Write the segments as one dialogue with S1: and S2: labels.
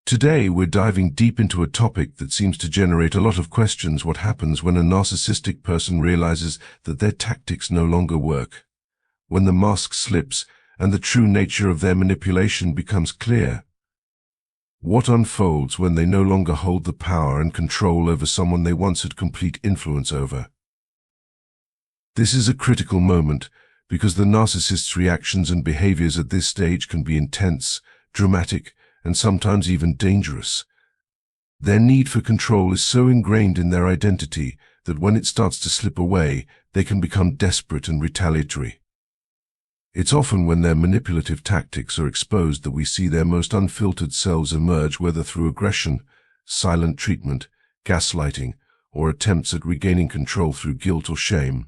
S1: Today, we're diving deep into a topic that seems to generate a lot of questions: what happens when a narcissistic person realizes that their tactics no longer work, when the mask slips and the true nature of their manipulation becomes clear. What unfolds when they no longer hold the power and control over someone they once had complete influence over? This is a critical moment because the narcissist's reactions and behaviors at this stage can be intense, dramatic, and sometimes even dangerous. Their need for control is so ingrained in their identity that when it starts to slip away, they can become desperate and retaliatory. It's often when their manipulative tactics are exposed that we see their most unfiltered selves emerge, whether through aggression, silent treatment, gaslighting, or attempts at regaining control through guilt or shame.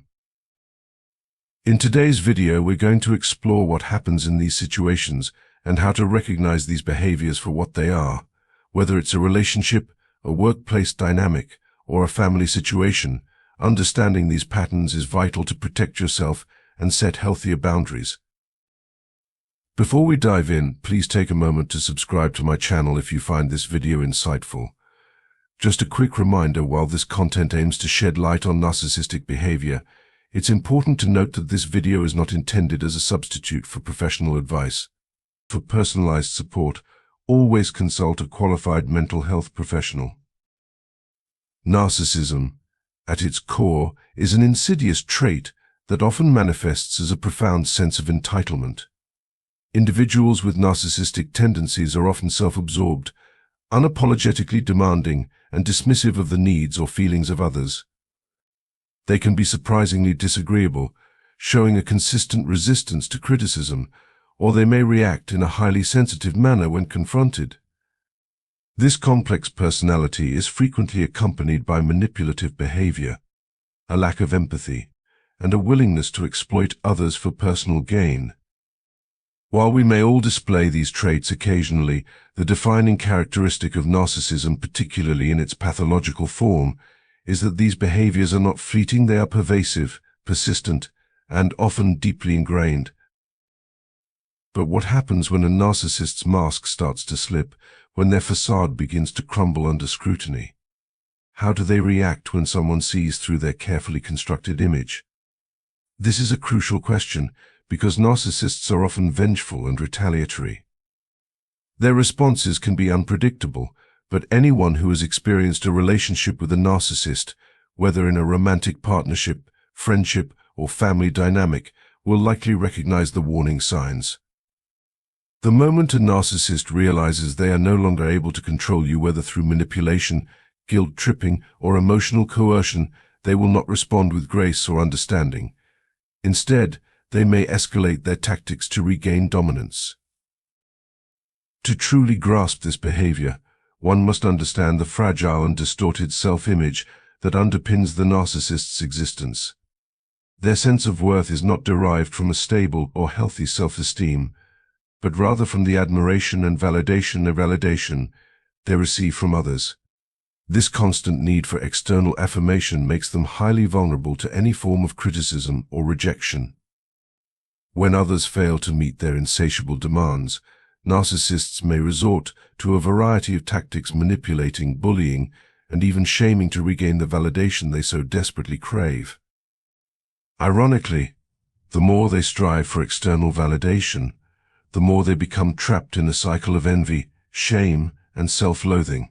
S1: In today's video, we're going to explore what happens in these situations and how to recognize these behaviors for what they are. Whether it's a relationship, a workplace dynamic, or a family situation, understanding these patterns is vital to protect yourself and set healthier boundaries. Before we dive in, please take a moment to subscribe to my channel if you find this video insightful. Just a quick reminder, while this content aims to shed light on narcissistic behavior, it's important to note that this video is not intended as a substitute for professional advice. For personalized support, always consult a qualified mental health professional. Narcissism, at its core, is an insidious trait that often manifests as a profound sense of entitlement. Individuals with narcissistic tendencies are often self-absorbed, unapologetically demanding, and dismissive of the needs or feelings of others. They can be surprisingly disagreeable, showing a consistent resistance to criticism, or they may react in a highly sensitive manner when confronted. This complex personality is frequently accompanied by manipulative behavior, a lack of empathy, and a willingness to exploit others for personal gain. While we may all display these traits occasionally, the defining characteristic of narcissism, particularly in its pathological form, is that these behaviors are not fleeting. They are pervasive, persistent, and often deeply ingrained. But what happens when a narcissist's mask starts to slip, when their facade begins to crumble under scrutiny? How do they react when someone sees through their carefully constructed image? This is a crucial question because narcissists are often vengeful and retaliatory. Their responses can be unpredictable, but anyone who has experienced a relationship with a narcissist, whether in a romantic partnership, friendship, or family dynamic, will likely recognize the warning signs. The moment a narcissist realizes they are no longer able to control you, whether through manipulation, guilt-tripping, or emotional coercion, they will not respond with grace or understanding. Instead, they may escalate their tactics to regain dominance. To truly grasp this behavior, one must understand the fragile and distorted self-image that underpins the narcissist's existence. Their sense of worth is not derived from a stable or healthy self-esteem, but rather from the admiration and validation they receive from others. This constant need for external affirmation makes them highly vulnerable to any form of criticism or rejection. When others fail to meet their insatiable demands, narcissists may resort to a variety of tactics, manipulating, bullying, and even shaming to regain the validation they so desperately crave. Ironically, the more they strive for external validation, the more they become trapped in a cycle of envy, shame, and self-loathing.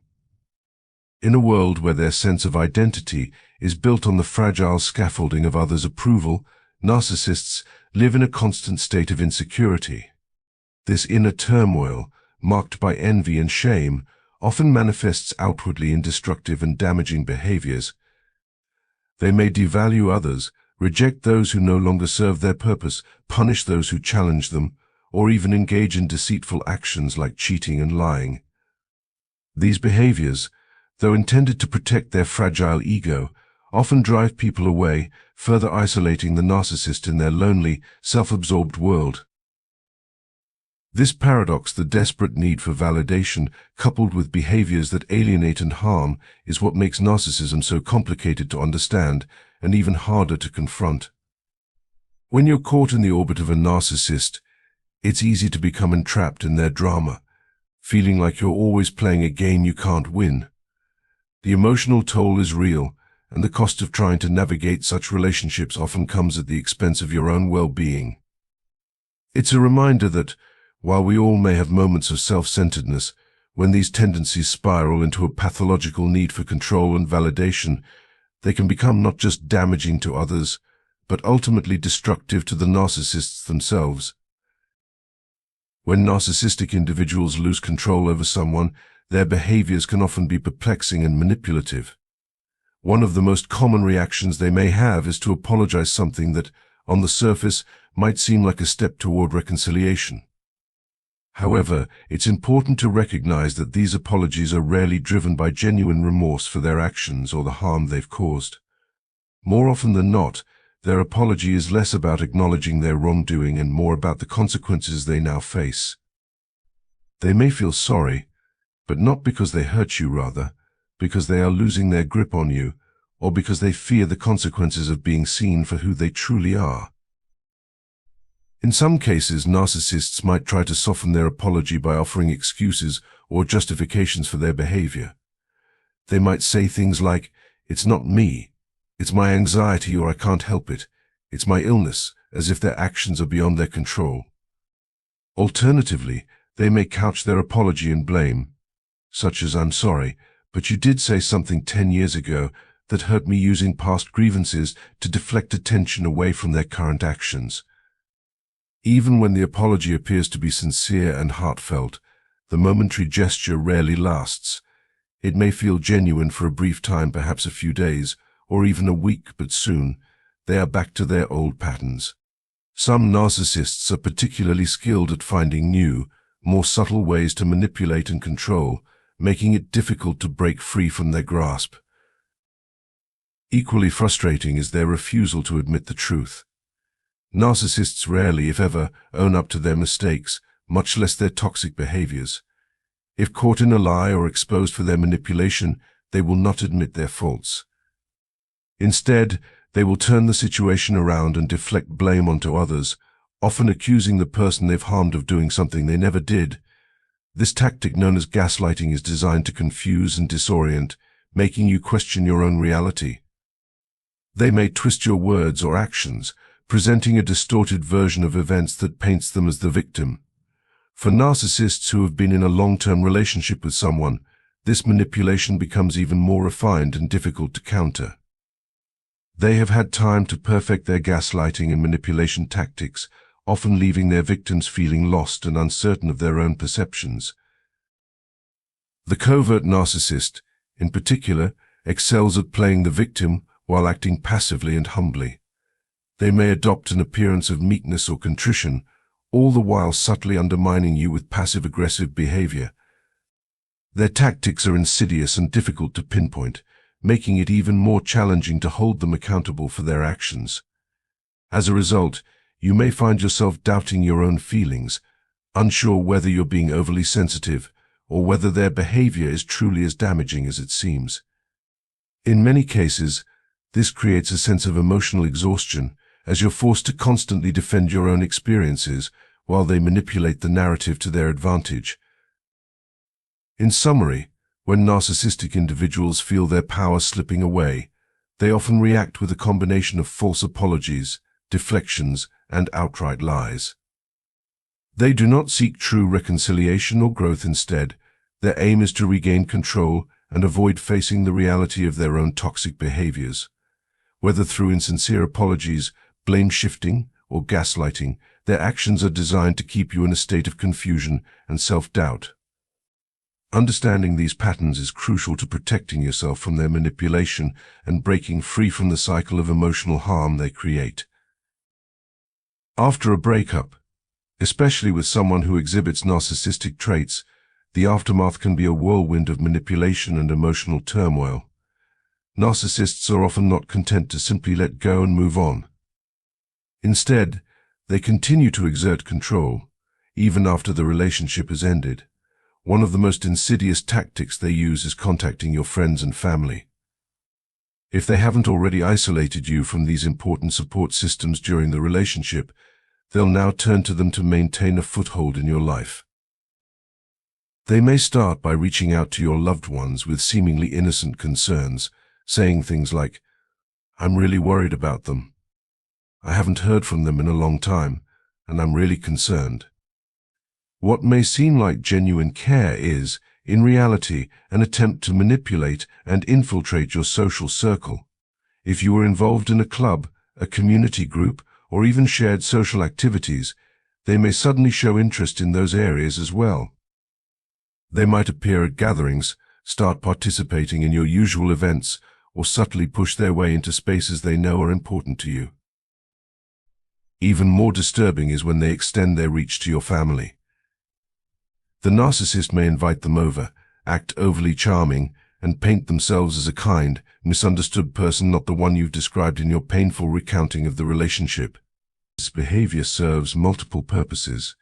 S1: In a world where their sense of identity is built on the fragile scaffolding of others' approval, narcissists live in a constant state of insecurity. This inner turmoil, marked by envy and shame, often manifests outwardly in destructive and damaging behaviors. They may devalue others, reject those who no longer serve their purpose, punish those who challenge them, or even engage in deceitful actions like cheating and lying. These behaviors, though intended to protect their fragile ego, often drive people away, further isolating the narcissist in their lonely, self-absorbed world. This paradox, the desperate need for validation, coupled with behaviors that alienate and harm, is what makes narcissism so complicated to understand and even harder to confront. When you're caught in the orbit of a narcissist, it's easy to become entrapped in their drama, feeling like you're always playing a game you can't win. The emotional toll is real, and the cost of trying to navigate such relationships often comes at the expense of your own well-being. It's a reminder that, while we all may have moments of self-centeredness, when these tendencies spiral into a pathological need for control and validation, they can become not just damaging to others, but ultimately destructive to the narcissists themselves. When narcissistic individuals lose control over someone, their behaviors can often be perplexing and manipulative. One of the most common reactions they may have is to apologize something that, on the surface, might seem like a step toward reconciliation. However, it's important to recognize that these apologies are rarely driven by genuine remorse for their actions or the harm they've caused. More often than not, their apology is less about acknowledging their wrongdoing and more about the consequences they now face. They may feel sorry, but not because they hurt you, rather, because they are losing their grip on you, or because they fear the consequences of being seen for who they truly are. In some cases, narcissists might try to soften their apology by offering excuses or justifications for their behavior. They might say things like, "It's not me. It's my anxiety, or I can't help it. It's my illness," as if their actions are beyond their control. Alternatively, they may couch their apology in blame, such as, "I'm sorry, but you did say something 10 years ago that hurt me," using past grievances to deflect attention away from their current actions. Even when the apology appears to be sincere and heartfelt, the momentary gesture rarely lasts. It may feel genuine for a brief time, perhaps a few days, or even a week, but soon, they are back to their old patterns. Some narcissists are particularly skilled at finding new, more subtle ways to manipulate and control, making it difficult to break free from their grasp. Equally frustrating is their refusal to admit the truth. Narcissists rarely, if ever, own up to their mistakes, much less their toxic behaviors. If caught in a lie or exposed for their manipulation, they will not admit their faults. Instead, they will turn the situation around and deflect blame onto others, often accusing the person they've harmed of doing something they never did. This tactic, known as gaslighting, is designed to confuse and disorient, making you question your own reality. They may twist your words or actions, presenting a distorted version of events that paints them as the victim. For narcissists who have been in a long-term relationship with someone, this manipulation becomes even more refined and difficult to counter. They have had time to perfect their gaslighting and manipulation tactics, often leaving their victims feeling lost and uncertain of their own perceptions. The covert narcissist, in particular, excels at playing the victim while acting passively and humbly. They may adopt an appearance of meekness or contrition, all the while subtly undermining you with passive-aggressive behavior. Their tactics are insidious and difficult to pinpoint, making it even more challenging to hold them accountable for their actions. As a result, you may find yourself doubting your own feelings, unsure whether you're being overly sensitive or whether their behavior is truly as damaging as it seems. In many cases, this creates a sense of emotional exhaustion, as you're forced to constantly defend your own experiences while they manipulate the narrative to their advantage. In summary, when narcissistic individuals feel their power slipping away, they often react with a combination of false apologies, deflections, and outright lies. They do not seek true reconciliation or growth. Instead, their aim is to regain control and avoid facing the reality of their own toxic behaviors. Whether through insincere apologies, blame-shifting, or gaslighting, their actions are designed to keep you in a state of confusion and self-doubt. Understanding these patterns is crucial to protecting yourself from their manipulation and breaking free from the cycle of emotional harm they create. After a breakup, especially with someone who exhibits narcissistic traits, the aftermath can be a whirlwind of manipulation and emotional turmoil. Narcissists are often not content to simply let go and move on. Instead, they continue to exert control, even after the relationship has ended. One of the most insidious tactics they use is contacting your friends and family. If they haven't already isolated you from these important support systems during the relationship, they'll now turn to them to maintain a foothold in your life. They may start by reaching out to your loved ones with seemingly innocent concerns, saying things like, "I'm really worried about them. I haven't heard from them in a long time, and I'm really concerned." What may seem like genuine care is, in reality, an attempt to manipulate and infiltrate your social circle. If you are involved in a club, a community group, or even shared social activities, they may suddenly show interest in those areas as well. They might appear at gatherings, start participating in your usual events, or subtly push their way into spaces they know are important to you. Even more disturbing is when they extend their reach to your family. The narcissist may invite them over, act overly charming, and paint themselves as a kind, misunderstood person, not the one you've described in your painful recounting of the relationship. This behavior serves multiple purposes.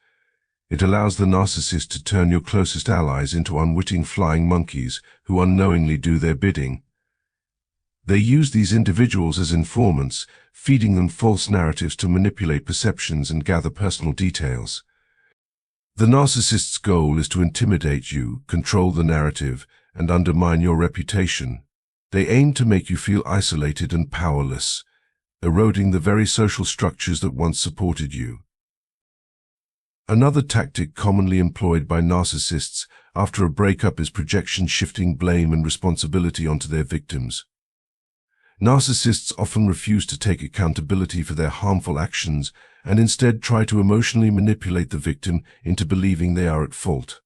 S1: It allows the narcissist to turn your closest allies into unwitting flying monkeys who unknowingly do their bidding. They use these individuals as informants, feeding them false narratives to manipulate perceptions and gather personal details. The narcissist's goal is to intimidate you, control the narrative, and undermine your reputation. They aim to make you feel isolated and powerless, eroding the very social structures that once supported you. Another tactic commonly employed by narcissists after a breakup is projection, shifting blame and responsibility onto their victims. Narcissists often refuse to take accountability for their harmful actions and instead try to emotionally manipulate the victim into believing they are at fault.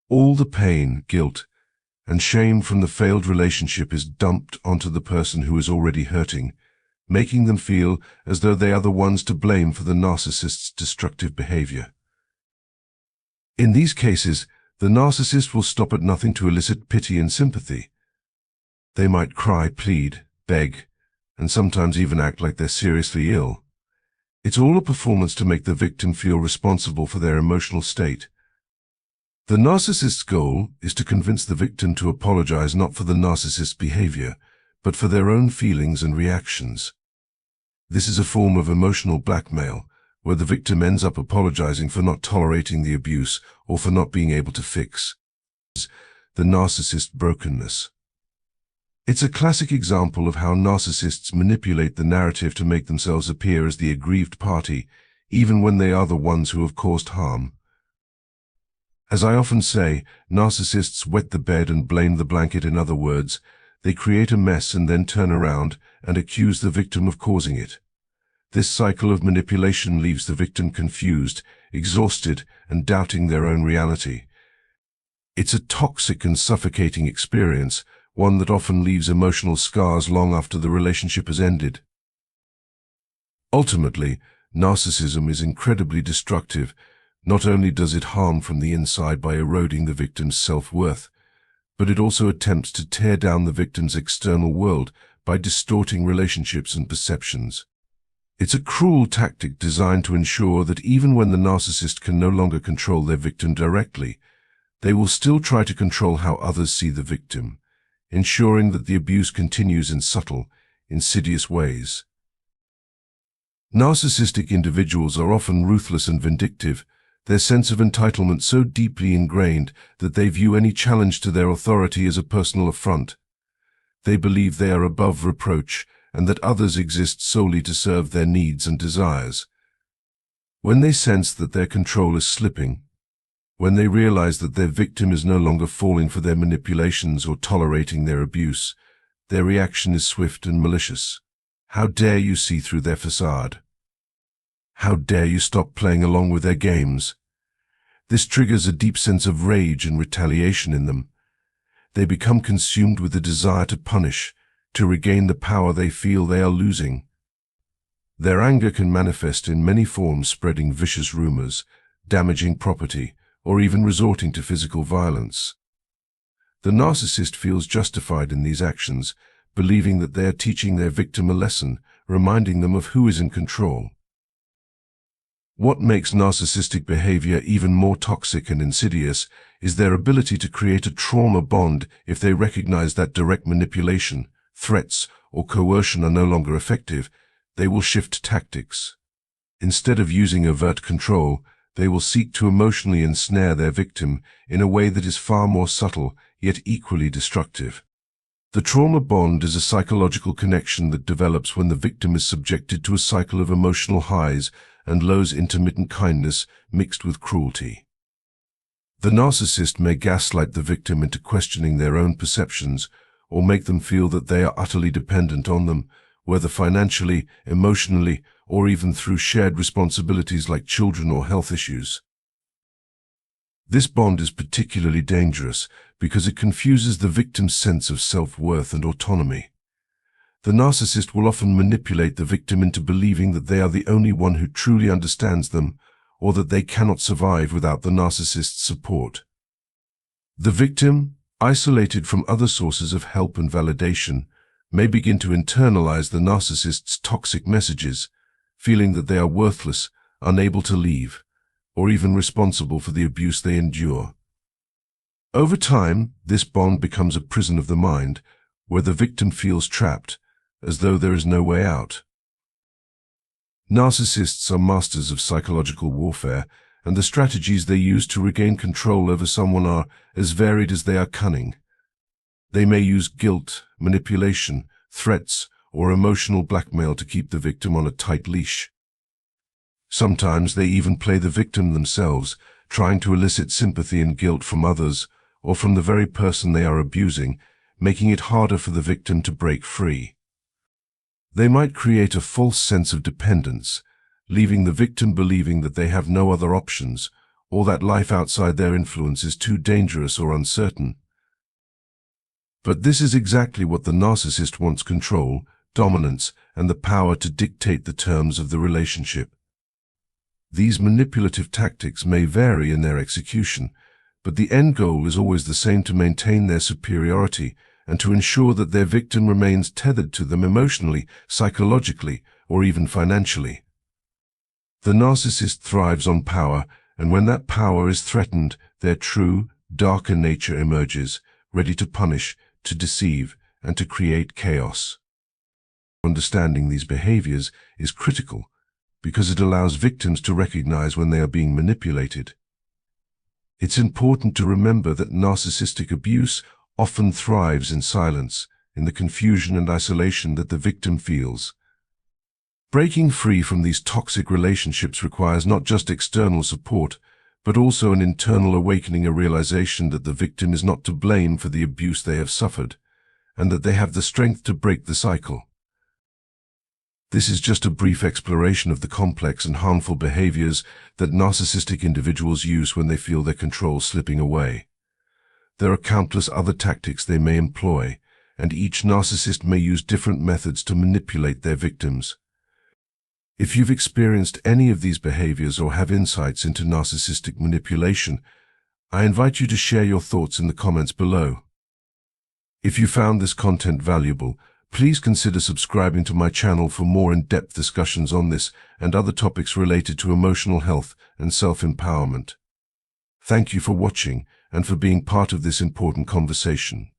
S1: All the pain, guilt, and shame from the failed relationship is dumped onto the person who is already hurting, making them feel as though they are the ones to blame for the narcissist's destructive behavior. In these cases, the narcissist will stop at nothing to elicit pity and sympathy. They might cry, plead, beg, and sometimes even act like they're seriously ill. It's all a performance to make the victim feel responsible for their emotional state. The narcissist's goal is to convince the victim to apologize not for the narcissist's behavior, but for their own feelings and reactions. This is a form of emotional blackmail, where the victim ends up apologizing for not tolerating the abuse or for not being able to fix the narcissist's brokenness. It's a classic example of how narcissists manipulate the narrative to make themselves appear as the aggrieved party, even when they are the ones who have caused harm. As I often say, narcissists wet the bed and blame the blanket. In other words, they create a mess and then turn around and accuse the victim of causing it. This cycle of manipulation leaves the victim confused, exhausted, and doubting their own reality. It's a toxic and suffocating experience, one that often leaves emotional scars long after the relationship has ended. Ultimately, narcissism is incredibly destructive. Not only does it harm from the inside by eroding the victim's self-worth, but it also attempts to tear down the victim's external world by distorting relationships and perceptions. It's a cruel tactic designed to ensure that even when the narcissist can no longer control their victim directly, they will still try to control how others see the victim, ensuring that the abuse continues in subtle, insidious ways. Narcissistic individuals are often ruthless and vindictive, their sense of entitlement so deeply ingrained that they view any challenge to their authority as a personal affront. They believe they are above reproach and that others exist solely to serve their needs and desires. When they sense that their control is slipping, when they realize that their victim is no longer falling for their manipulations or tolerating their abuse, their reaction is swift and malicious. How dare you see through their facade? How dare you stop playing along with their games? This triggers a deep sense of rage and retaliation in them. They become consumed with the desire to punish, to regain the power they feel they are losing. Their anger can manifest in many forms, spreading vicious rumors, damaging property, or even resorting to physical violence. The narcissist feels justified in these actions, believing that they are teaching their victim a lesson, reminding them of who is in control. What makes narcissistic behavior even more toxic and insidious is their ability to create a trauma bond. If they recognize that direct manipulation, threats, or coercion are no longer effective, they will shift tactics. Instead of using overt control, they will seek to emotionally ensnare their victim in a way that is far more subtle, yet equally destructive. The trauma bond is a psychological connection that develops when the victim is subjected to a cycle of emotional highs and lows, intermittent kindness mixed with cruelty. The narcissist may gaslight the victim into questioning their own perceptions or make them feel that they are utterly dependent on them, whether financially, emotionally, or even through shared responsibilities like children or health issues. This bond is particularly dangerous because it confuses the victim's sense of self-worth and autonomy. The narcissist will often manipulate the victim into believing that they are the only one who truly understands them, or that they cannot survive without the narcissist's support. The victim, isolated from other sources of help and validation, may begin to internalize the narcissist's toxic messages, feeling that they are worthless, unable to leave, or even responsible for the abuse they endure. Over time, this bond becomes a prison of the mind, where the victim feels trapped, as though there is no way out. Narcissists are masters of psychological warfare, and the strategies they use to regain control over someone are as varied as they are cunning. They may use guilt, manipulation, threats, or emotional blackmail to keep the victim on a tight leash. Sometimes they even play the victim themselves, trying to elicit sympathy and guilt from others or from the very person they are abusing, making it harder for the victim to break free. They might create a false sense of dependence, leaving the victim believing that they have no other options, or that life outside their influence is too dangerous or uncertain. But this is exactly what the narcissist wants: control, dominance, and the power to dictate the terms of the relationship. These manipulative tactics may vary in their execution, but the end goal is always the same: to maintain their superiority and to ensure that their victim remains tethered to them emotionally, psychologically, or even financially. The narcissist thrives on power, and when that power is threatened, their true, darker nature emerges, ready to punish, to deceive, and to create chaos. Understanding these behaviors is critical because it allows victims to recognize when they are being manipulated. It's important to remember that narcissistic abuse often thrives in silence, in the confusion and isolation that the victim feels. Breaking free from these toxic relationships requires not just external support, but also an internal awakening, a realization that the victim is not to blame for the abuse they have suffered, and that they have the strength to break the cycle. This is just a brief exploration of the complex and harmful behaviors that narcissistic individuals use when they feel their control slipping away. There are countless other tactics they may employ, and each narcissist may use different methods to manipulate their victims. If you've experienced any of these behaviors or have insights into narcissistic manipulation, I invite you to share your thoughts in the comments below. If you found this content valuable, please consider subscribing to my channel for more in-depth discussions on this and other topics related to emotional health and self-empowerment. Thank you for watching and for being part of this important conversation.